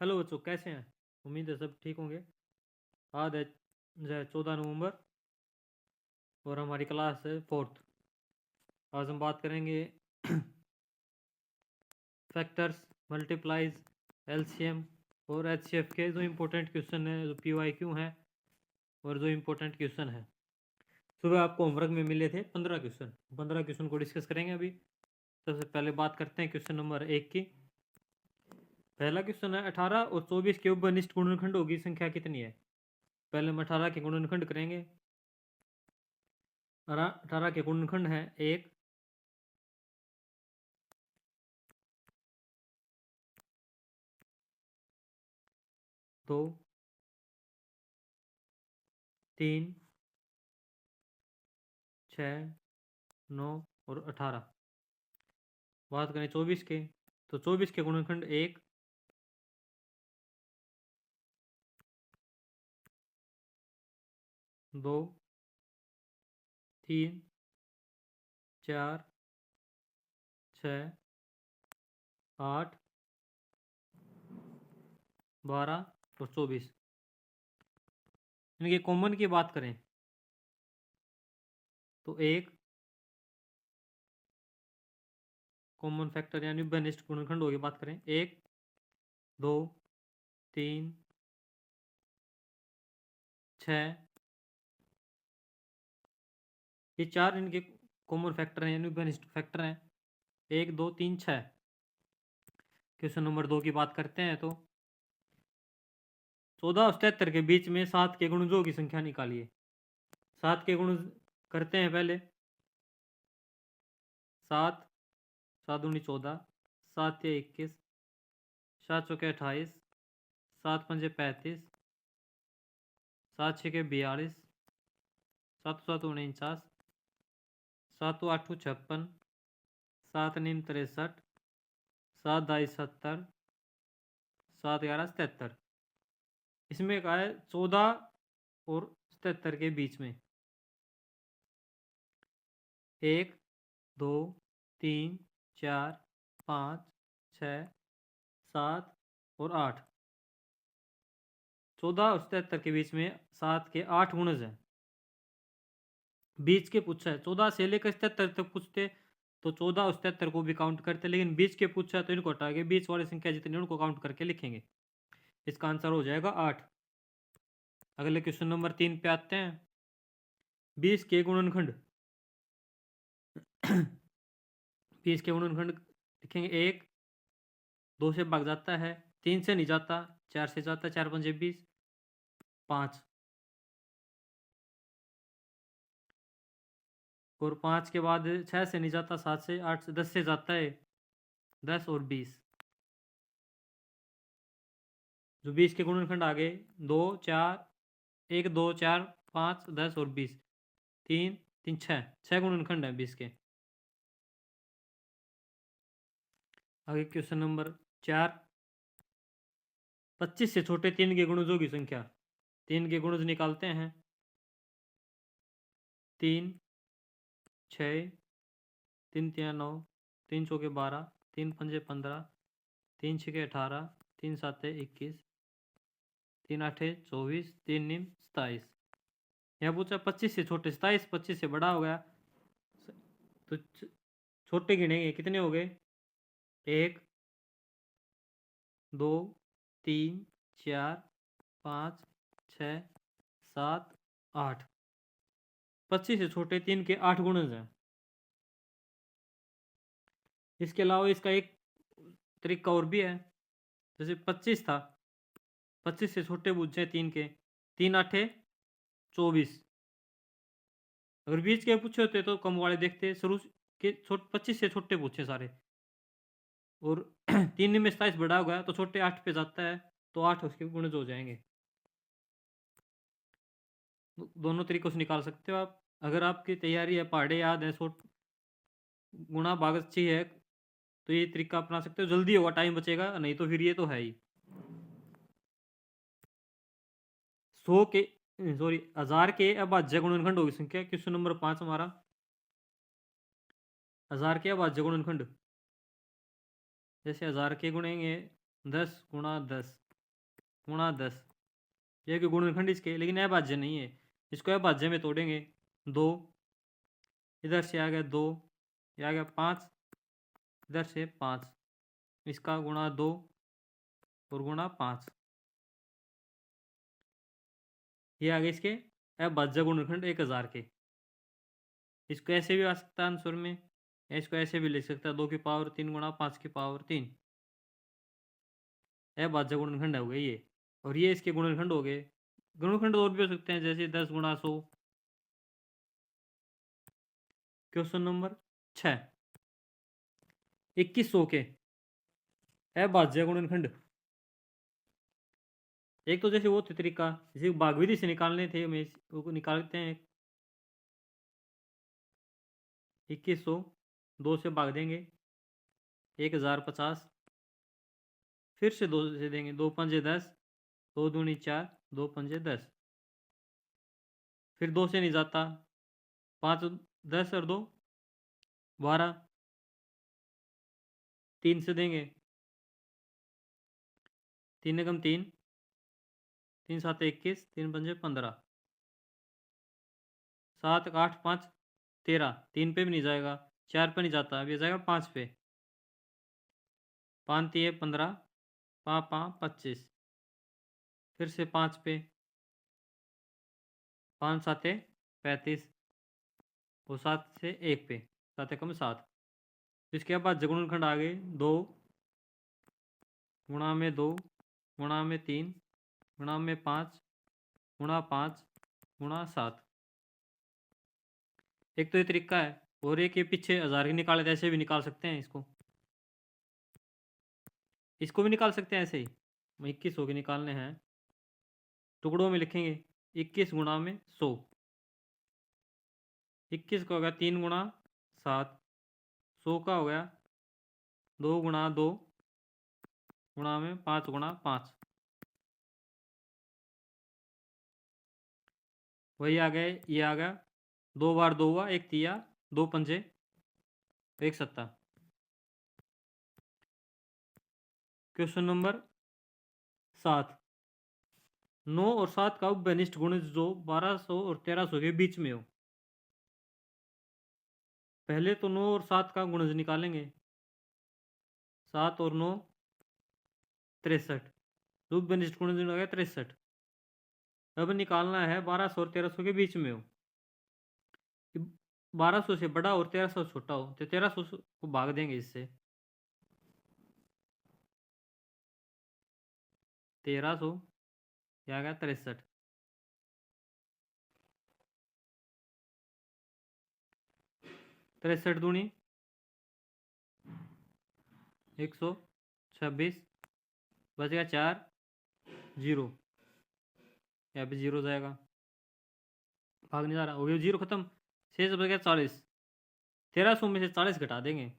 Hello बच्चों, कैसे हैं? उम्मीद है सब ठीक होंगे। आज है जो है 14 नवंबर और हमारी क्लास है 4th। आज हम बात करेंगे फैक्टर्स, मल्टीप्लाइज, एलसीएम और एचसीएफ के जो इम्पोर्टेंट क्वेश्चन है, जो पीवाईक्यू हैं और जो इम्पोर्टेंट क्वेश्चन है। सुबह आपको होमवर्क में मिले थे 15 क्वेश्चन। 15 क्वेश्चन को डिस्कस करेंगे अभी। सबसे पहले बात करते हैं क्वेश्चन नंबर 1 की। पहला क्वेश्चन है 18 और 24 के उपनिष्ठ गुणनखंडों की संख्या कितनी है? पहले हम 18 के गुणनखंड करेंगे। 18 के गुणनखंड हैं 1, 2, 3, 6, 9 और 18। बात करें 24 के, तो 24 के गुणनखंड 1, 2, 3, 4, 6, 8, 12 और 24। इनके कॉमन की बात करें तो एक कॉमन फैक्टर यानी बेनिस्ट गुणनखंडों की बात करें 1, 2, 3, 6, ये 4 इनके कॉमन फैक्टर हैं यानी बेनिस्ट फैक्टर हैं। 1, 2, 3, 6। क्वेश्चन नंबर 2 की बात करते हैं तो 14 और 77 के बीच में 7 के गुणजों की संख्या निकालिए। 7 के गुण करते हैं पहले। 7, 7 दूनी 14, 7 या 21, 7 चौके 28, 7 पंजे 35, 7 छके 42, 7 7 49, 7 8 56, 7 9 63, 7 2 70, 7 11 77। इसमें कहा है 14 और 77 के बीच में 1, 2, 3, 4, 5, 6, 7 और 8। 14 और 77 के बीच में 7 के 8 गुणज हैं। बीच के पूछा है 14 से लेकर 77 तक पूछते तो 14 और 77 को भी काउंट करते, लेकिन बीच के पूछा है तो इनको हटा के बीच वाली संख्या जितनी उनको काउंट करके लिखेंगे। इसका आंसर हो जाएगा 8। अगले क्वेश्चन नंबर 3 पे आते हैं। 20 के गुणनखंड 20 के गुणनखंड लिखेंगे। 1, 2 से भाग जाता है, 3 से नहीं जाता, 4 से जाता है, 4 पंजे 20, 5 और 5 के बाद 6 से नहीं जाता, 7 से, 8 से, 10 से जाता है, 10 और 20। जो 20 के गुणनखंड आ गए 2, 4, 1, 2, 4, 5, 10 और 20। 3, 3, 6 गुणनखंड है 20 के। आगे क्वेश्चन नंबर 4। 25 से छोटे 3 के गुणजों की संख्या। 3 के गुणज निकालते हैं। 3, 6, 3 3 9, 3 चौके 12, 3 पंजे 15, 3 छके 18, 3 साते 21, 3 आठे 24, 3 नीम 27। यहाँ पूछा 25 से छोटे, 27 25 से बड़ा हो गया तो छोटे गिनेंगे कितने हो गए? 1, 2, 3, 4, 5, 6, 7, 8। 25 से छोटे 3 के 8 गुणज हैं। इसके अलावा इसका एक तरीका और भी है। जैसे 25 था, 25 से छोटे पूछे 3 के, 3 आठे 24। अगर बीच के पूछे होते तो कम वाले देखते, शुरू के 25 से छोटे पूछे सारे और 3 में 27 बड़ा हो गया तो छोटे 8 पे जाता है तो 8 उसके गुणज हो जाएंगे। दोनों तरीकों से निकाल सकते हो आप। अगर आपकी तैयारी है, पहाड़े याद है, गुणा भाग अच्छी है तो ये तरीका अपना सकते हो, जल्दी होगा, टाइम बचेगा, नहीं तो फिर ये तो है ही। 100 के सॉरी 1000 के अभाज्य गुणनखंड होगी संख्या। क्वेश्चन नंबर 5 हमारा 1000 के अभाज्य गुणनखंड। जैसे 1000 के गुणेंगे 10 गुणा 10 गुणा 10, ये कि गुणनखंड इसके, लेकिन अभाज्य नहीं है। इसको अभाज्य में तोड़ेंगे। 2 इधर से आ गया 2, ये आ गया 5, इधर से 5, इसका गुणा 2 और गुणा 5, ये आ गए इसके अभाज्य गुणनखंड 1000 के। इसको ऐसे भी आ सकता है आंसर में, इसको ऐसे भी लिख सकता है 2 की पावर 3 गुणा 5 की पावर 3, अभाज्य गुणनखंड हो गए ये। और ये इसके गुणनखंड हो गए। गुणनखंड और भी हो सकते हैं, जैसे 10 गुणा 100। क्वेश्चन नंबर 6, 2100 के अभाज्य गुणनखंड। एक तो जैसे वो तरीका, जैसे भागविधि से निकालने थे, हमें वो निकालते हैं। 2100 2 से भाग देंगे, 1050, फिर से 2 से देंगे, 2 पंजे 10, 2 दूनी 4, 2 पंजे 10, फिर 2 से नहीं जाता, 5 10 और 2 12, 3 से देंगे, 3 एकम 3, 3 7 21, 3 पंजे 15, 7 8 5 13, 3 पे भी नहीं जाएगा, 4 पे नहीं जाता, अब ये जाएगा 5 पे, 5 3 15, 5 5 25, फिर से 5 पे, 5 7 35, और 7 से 1 पे, 7 एकम 7। इसके बाद गुणनखंड आ गए 2 गुणा में 2 गुणा में 3 गुणा में 5 गुणा 5 गुणा 7। एक तो ये तरीका है, और एक ये पीछे 1000 की निकाले तो ऐसे भी निकाल सकते हैं। इसको भी निकाल सकते हैं ऐसे ही। 2100 के निकालने हैं, टुकड़ों में लिखेंगे 21 गुणा में 100, 21 का हो गया 3 गुणा 7, 100 का हो गया 2 गुणा 2 गुणा में 5 गुणा 5, वही आ गए, ये आ गया 2 बार 2 हुआ, 1 तिया, 2 पंजे 1 सत्ता। क्वेश्चन नंबर 7, 9 और 7 का उपनिष्ठ गुणज जो 1200 और 1300 के बीच में हो। पहले तो 9 और 7 का गुणज निकालेंगे, 7 और 9 63, उपनिष्ठ गुणज हो गया 63। अब निकालना है 1200 और 1300 के बीच में हो। 1200 से बड़ा और 1300 छोटा हो, तो 1300 को भाग देंगे इससे, 1300 क्या गया 63, 63 दूनी 126, बच गया 4 जीरो, यहाँ पे जीरो जाएगा, भाग नहीं जा रहा, हो गया जीरो खत्म, शेष बच गया 40। 1300 में से 40 घटा देंगे,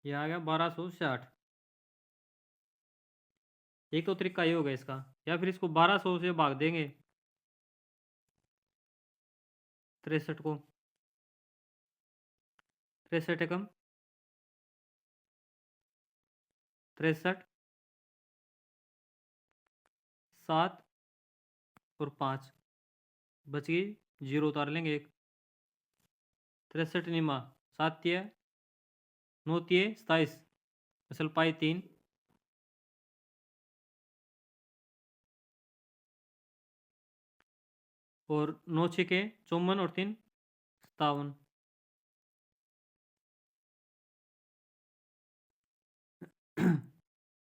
ये आ गया 1260। एक तो तरीका ये होगा इसका, या फिर इसको 1200 से भाग देंगे 63 को, 63 एकम 63, 7 और 5, बच गई जीरो, उतार लेंगे एक, 63 निमा 7 तिया 9 तिये 27, असल पाई 3, और 9 छिके 54 और 3 57,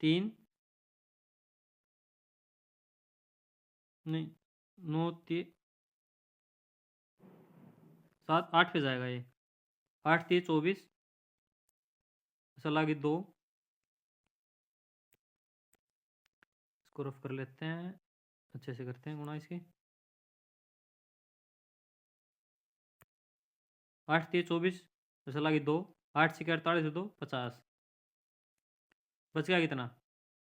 तीन नहीं 9 7 8 पे जाएगा ये, 8 3 24, असल आ गई 2, इसको रफ कर लेते हैं, अच्छे से करते हैं गुणा इसकी, 8 3 24, असल आ गई 2, 8 छिके 48 2 50, बच गया कितना,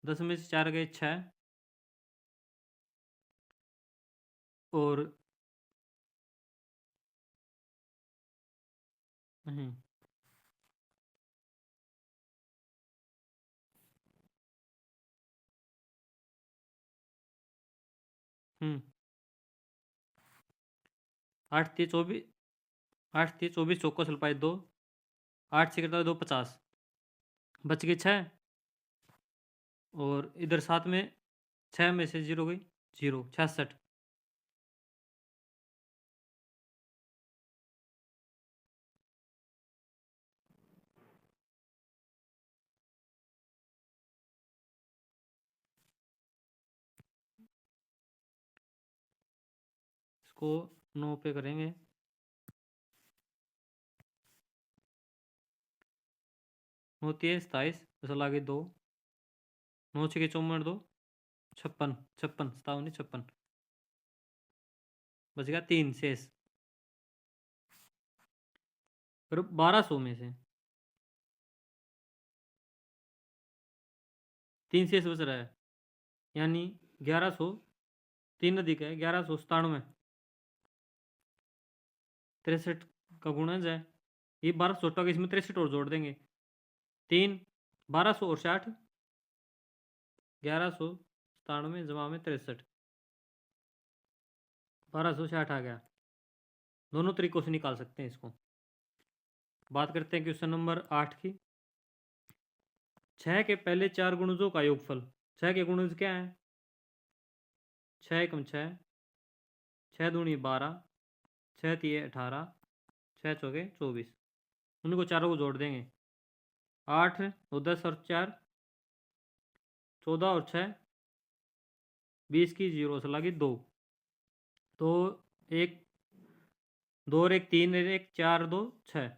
10 में से 4 गए 6, और नहीं 8 3 24, 8 3 24 चौको सलपाई 2, 8 से करता है 2 50, बच गए 6, और इधर 7 में 6 में से 0 गई 0, 66। इसको 9 पे करेंगे, 9 3 27, असल आगे 2, 9 6 54 2, 56 56 57 56, बच गया 3 शेष। फिर 1200 में से 3 शेष बच रहा है, यानी 1100, 3 अधिक है 1197, 63 का गुणज है ये 1200 छोटा, इसमें 63 और जोड़ देंगे, 3 1200 और 60, 1197 जमा में 63, 1260 आ गया। दोनों तरीकों से निकाल सकते हैं इसको। बात करते हैं क्वेश्चन नंबर 8 की। 6 के पहले 4 गुणजों का योगफल। 6 के गुणज क्या है? 6 एकम 6, 6 दूनी 12, 6 तिये 18, 6 चौके 24, उनको चारों को जोड़ देंगे। 8 और 10 और 4 14 और 6 20 की 0 से लगी 2, तो 1 2 और 1 3 और 1 4 2 6,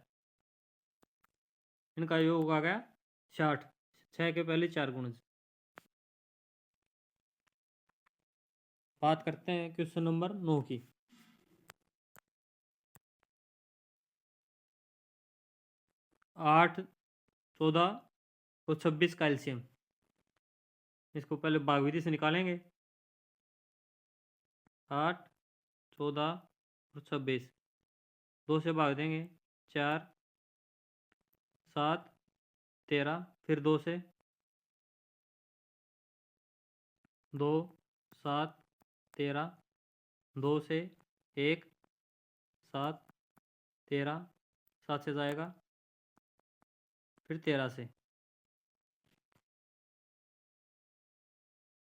इनका योग आ गया 60। 6 के पहले 4 गुणज। बात करते हैं क्वेश्चन नंबर 9 की। 8 14 और 26 का एलसीएम। इसको पहले भागविधि से निकालेंगे। 8 14 और 26, 2 से भाग देंगे 4 7 13, फिर 2 से 2 7 13, 2 से 1 7 13, 7 से जाएगा, फिर 13 से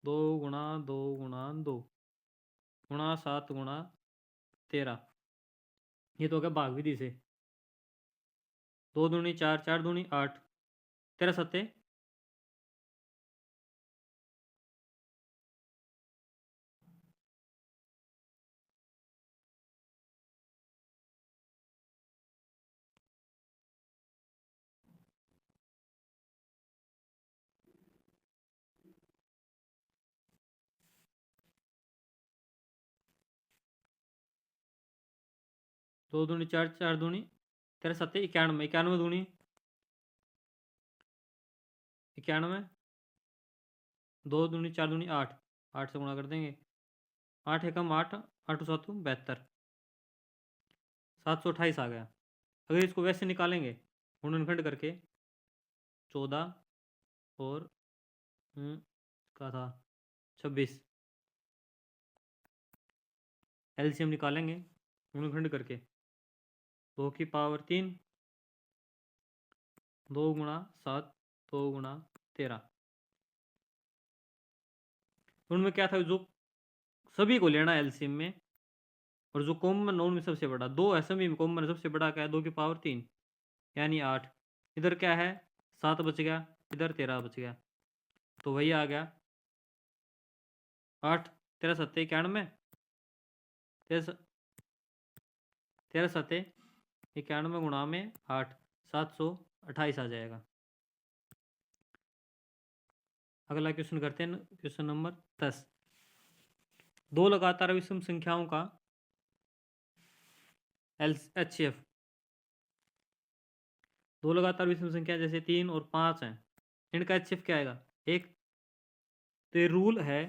2 गुणा 2 गुणा 2 गुणा 7 गुणा 13, ये तो हो गया भाग विधि से। 2 दूनी 4, 4 दूनी 8, 13 सत्ते 2 दूनी 4, 4 दूनी 13 सत्ते 91, 91 दूनी 91, 2 दूनी 4 दूनी 8, 8 से गुणा कर देंगे। 8 एकम 8, 8 7 72, 728 आ गया। अगर इसको वैसे निकालेंगे गुणनखंड करके, 14 और का था 26, एलसीएम निकालेंगे गुणनखंड करके, 2 की पावर 3, 2 गुणा 7, 2 गुणा 13, उनमें क्या था, जो सभी को लेना एलसीएम में, और जो कॉमन उनमें सबसे बड़ा 2 है, सभी में कॉमन सबसे बड़ा क्या है, 2 की पावर 3 यानी 8। इधर क्या है 7 बच गया, इधर 13 बच गया, तो वही आ गया 8 13 सत्ते 91, 13 सत्ते 91 गुणा में 8, 728 आ जाएगा। अगला क्वेश्चन करते हैं क्वेश्चन नंबर 10। 2 लगातार विषम संख्याओं का एचसीएफ। 2 लगातार विषम संख्या जैसे 3 और 5 हैं, इनका एचसीएफ क्या आएगा 1। तो ये रूल है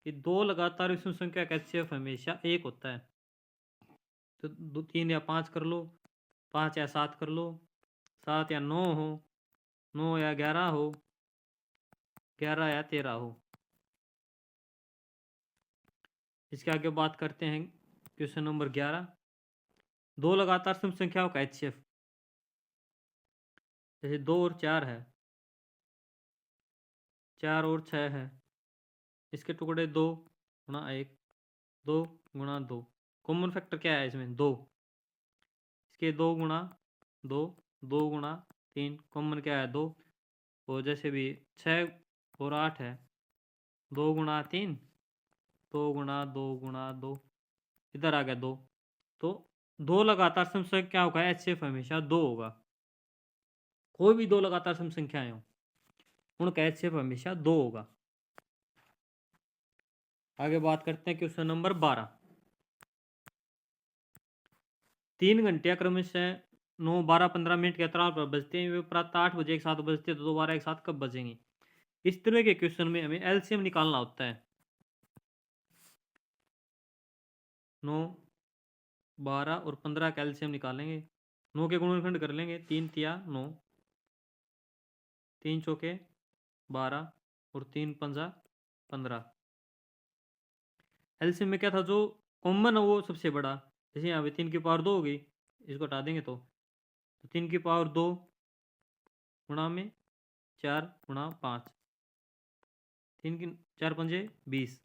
कि 2 लगातार विषम संख्या का एचसीएफ हमेशा 1 होता है। तो 3 या 5 कर लो, 5 या 7 कर लो, 7 या 9 हो, 9 या 11 हो, 11 या 13 हो। इसके आगे बात करते हैं क्वेश्चन नंबर 11। दो लगातार सम संख्याओं का HCF, जैसे 2 और 4 है, 4 और 6 है, इसके टुकड़े 2 गुणा 1, 2 गुणा 2। कॉमन फैक्टर क्या है इसमें? 2। इसके 2 गुणा 2, 2 गुणा 3, कॉमन क्या है? 2। और जैसे भी 6 और 8 है, 2 गुणा 3, 2 गुणा 2 गुणा 2, इधर आ गया 2। तो दो लगातार सम संख्याओं का HCF हमेशा 2 होगा। कोई भी दो लगातार सम संख्याएं हो, उनका HCF हमेशा 2 होगा। आगे बात करते हैं क्वेश्चन नंबर 12। 3 घंटे क्रमशः 9, 12, 15 मिनट के अंतराल पर बजते हैं। वे प्रातः 8 बजे एक साथ बजते हैं, तो दोबारा एक साथ कब बजेंगे? इस तरह के क्वेश्चन में हमें LCM निकालना होता है। 9, 12 और 15 का LCM निकालेंगे। 9 के गुणनखंड कर लेंगे, 3 तिया 9, 3 चौके 12 और 3 पंजा 15। LCM में क्या था? जो कॉमन है वो सबसे बड़ा। जैसे यहाँ पे 3 की पावर 2 हो गई, इसको हटा देंगे तो 3 की पावर 2 गुणा में 4 गुणा 5, 3 की 4 पंजे 20,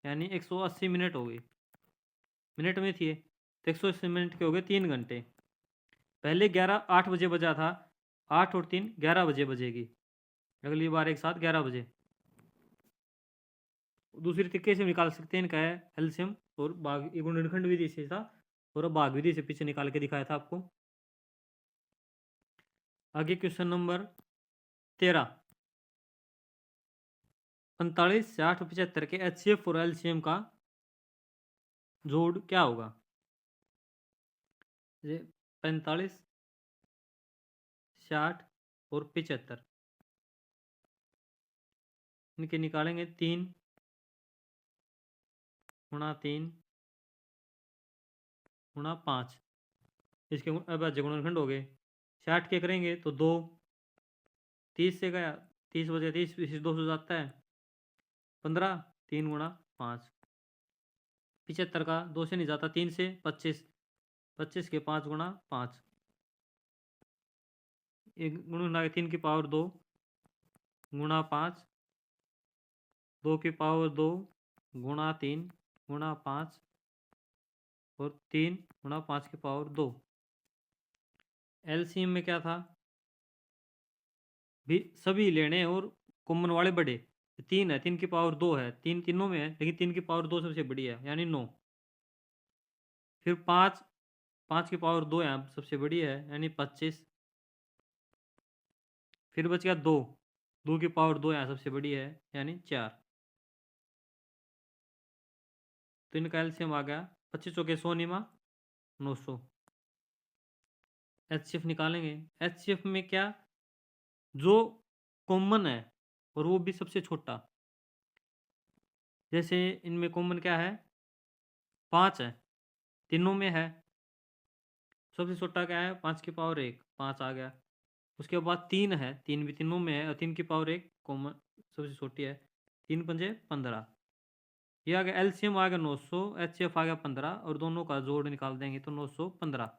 यानी 180 मिनट हो गई। मिनट में थी तो 180 मिनट के हो गए 3 घंटे। पहले 8 बजे बजा था, 8 और 3 11 बजे बजेगी। अगली बार एक साथ 11 बजे। दूसरी तरीके से निकाल सकते हैं इनका है एलसीएम, और भाग गुणनखंड विधि से था और भाग विधि से पीछे निकाल के दिखाया था आपको। आगे क्वेश्चन नंबर 13। 45, 60 और 75 के HCF और LCM का जोड़ क्या होगा? 45, 60 और 75, इनके निकालेंगे 3 गुणा 3 गुणा 5, इसके अभाज्य गुणनखंड हो गए। 60 के करेंगे तो 2, 30 से गया 30 बजे 30, 2 से जाता है 15, 3 गुणा 5। 75 का 2 से नहीं जाता, 3 से 25, 25 के 5 गुणा 5, एक गुणा 3 की पावर 2 गुणा 5, 2 की पावर 2 गुणा 3 गुणा 5 और 3 गुणा 5 की पावर 2। LCM में क्या था? भी सभी लेने और कॉमन वाले बड़े। 3 है, 3 की पावर 2 है, 3 तीनों में है, लेकिन 3 की पावर 2 सबसे बड़ी है, यानी 9। फिर 5, 5 की पावर 2 यहाँ सबसे बड़ी है, यानी 25। फिर बच गया 2, 2 की पावर 2 यहाँ सबसे बड़ी है, यानी 4। तो इनका एलसीएम आ गया 25 चौके 100 निमा 900। HCF निकालेंगे। HCF में क्या? जो कॉमन है और वो भी सबसे छोटा। जैसे इनमें कॉमन क्या है? 5 है, तीनों में है। सबसे छोटा क्या है? 5 की पावर 1, 5 आ गया। उसके बाद 3 है, 3 भी तीनों में है, और 3 की पावर 1 कॉमन सबसे छोटी है। 3 पंजे 15, ये आ गया LCM आ गया 900, HCF आ गया 15, और दोनों का जोड़ निकाल देंगे तो 915।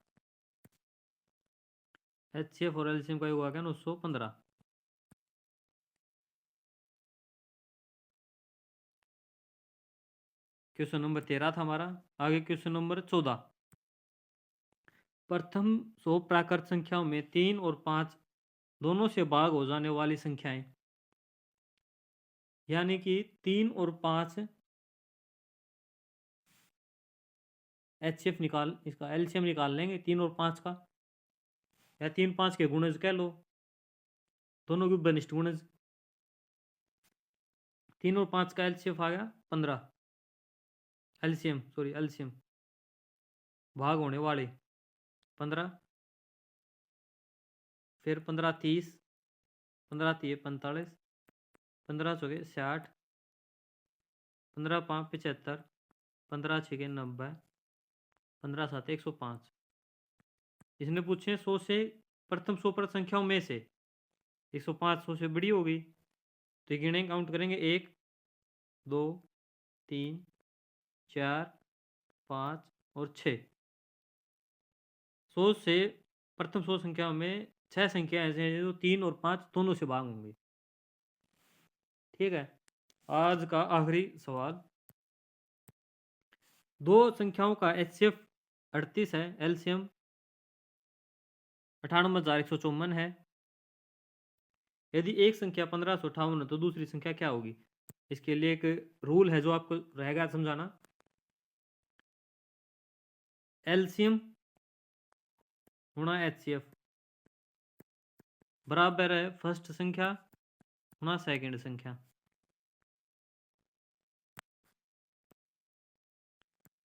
HCF और LCM का योग आ गया 915। क्वेश्चन नंबर 13 था हमारा। आगे क्वेश्चन नंबर 14। प्रथम 100 प्राकृत संख्याओं में 3 और 5 दोनों से भाग हो जाने वाली संख्याएं, यानी कि 3 और 5 HCF निकाल, इसका LCM निकाल लेंगे 3 और 5 का, या 3 5 के गुणज कह लो, दोनों के घनिष्ठ गुणज। 3 और 5 का LCF आ गया 15, LCM भाग होने वाले 15। फिर 15 30, 15 3 45, 15 चौके 60, 15 5 75, 15 6 90, 15 7 105। इसने पूछे 100 से प्रथम 100 पर संख्याओं में से 105 100 से बड़ी होगी, तो ये गिने काउंट करेंगे 1 2 3 4, 5 और 6। 100 से प्रथम 100 संख्याओं में 6 संख्या ऐसे हैं जो 3 और 5 दोनों से भाग होंगे। ठीक है। आज का आखिरी सवाल, दो संख्याओं का HCF 38 है, LCM 98,154 है। यदि एक संख्या 1558 है तो दूसरी संख्या क्या होगी? इसके लिए एक रूल है जो आपको रहेगा समझाना। LCM गुणा HCF बराबर है फर्स्ट संख्या गुणा सेकंड संख्या।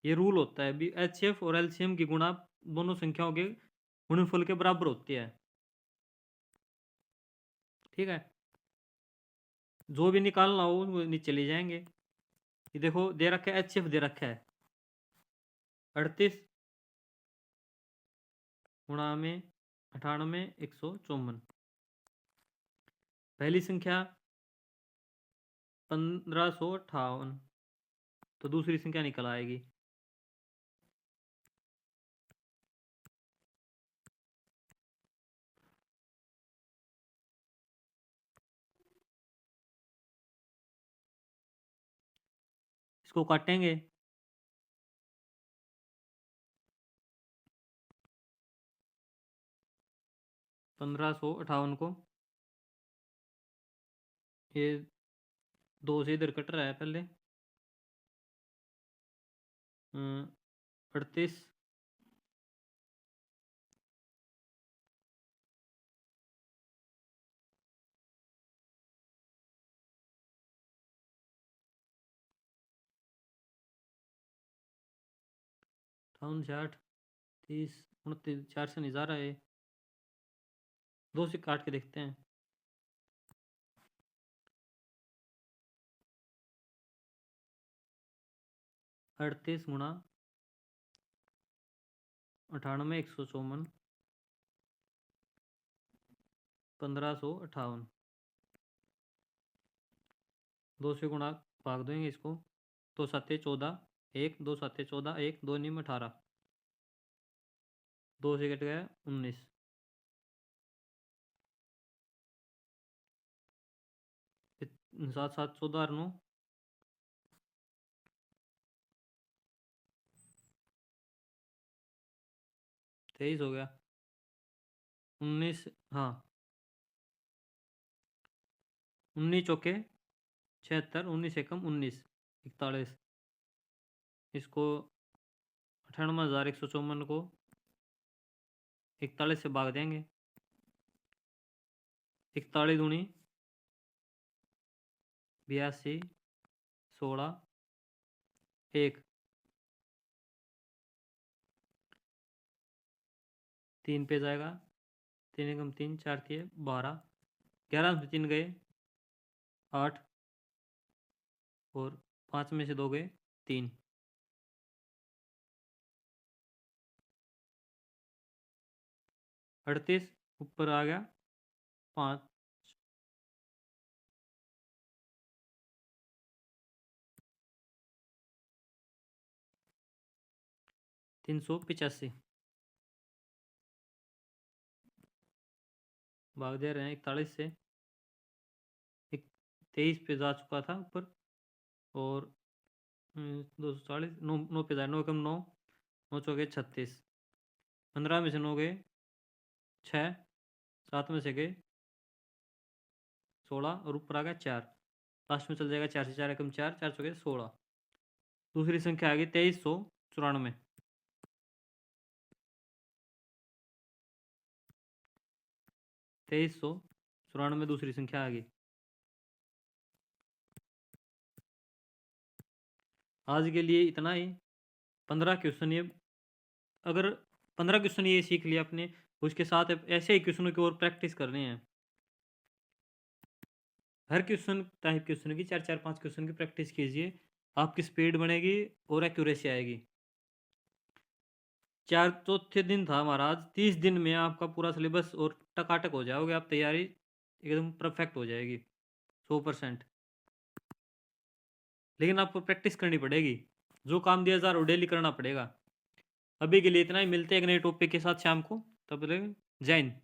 ये रूल होता है। भी HCF और LCM की गुणा दोनों संख्याओं के गुणनफल के बराबर होती है। ठीक है। जो भी निकालना हो वो नीचे ले जाएंगे। ये देखो दे रखा है, HCF दे रखा है 38 गुणा में 98,154। पहली संख्या 1558 तो दूसरी संख्या निकल आएगी। इसको काटेंगे। 1558 को ये 2 से इधर कट रहा है पहले। 38 58 30 29 4 से नहीं जा रहा है। 2 से काट के देखते हैं। अड़तीस गुणा 98,154 1558। 2 से गुणा भाग देंगे इसको। 2 7 14 1 2 7 14 1 2 9 18। 2 से कट गया 19। 7 7 14 और 9 23 हो गया। 19 हाँ 19 चौके 76 19 एकम 19 41। इसको 98,154 को 41 से भाग देंगे। 41 दूनी 82 16 1 3 पे जाएगा। 3 एकम 3 4 3 12। 11 में 3 गए 8 और 5 में से 2 गए 3। 38 ऊपर आ गया 5। 385 भाग दे रहे हैं 41 से। 23 पे जा चुका था ऊपर और 240 9 9 पे जाए 9 कम 9 9 चौके 36। 15 में से 9 गए 6 7 में से गए 16 और ऊपर आ गया 4। लास्ट में चल जाएगा 4 से 4 एकम 4 4 चौके 16। दूसरी संख्या आ गई 2394। 2394 दूसरी संख्या आ गई। आज के लिए इतना ही। 15 क्वेश्चन ये, अगर 15 क्वेश्चन ये सीख लिया आपने, उसके साथ ऐसे ही क्वेश्चनों की और प्रैक्टिस करने हैं। हर क्वेश्चन टाइप क्वेश्चन की 4 4 5 क्वेश्चन की प्रैक्टिस कीजिए। आपकी स्पीड बढ़ेगी और एक्यूरेसी आएगी। चौथे दिन था हमारा आज। 30 दिन में आपका पूरा सिलेबस और टकाटक हो जाओगे आप। तैयारी एकदम परफेक्ट हो जाएगी 100%। लेकिन आपको प्रैक्टिस करनी पड़ेगी। जो काम दिया जा रहा है वो डेली करना पड़ेगा। अभी के लिए इतना ही, मिलते हैं एक नए टॉपिक के साथ शाम को, तब तक जय हिंद।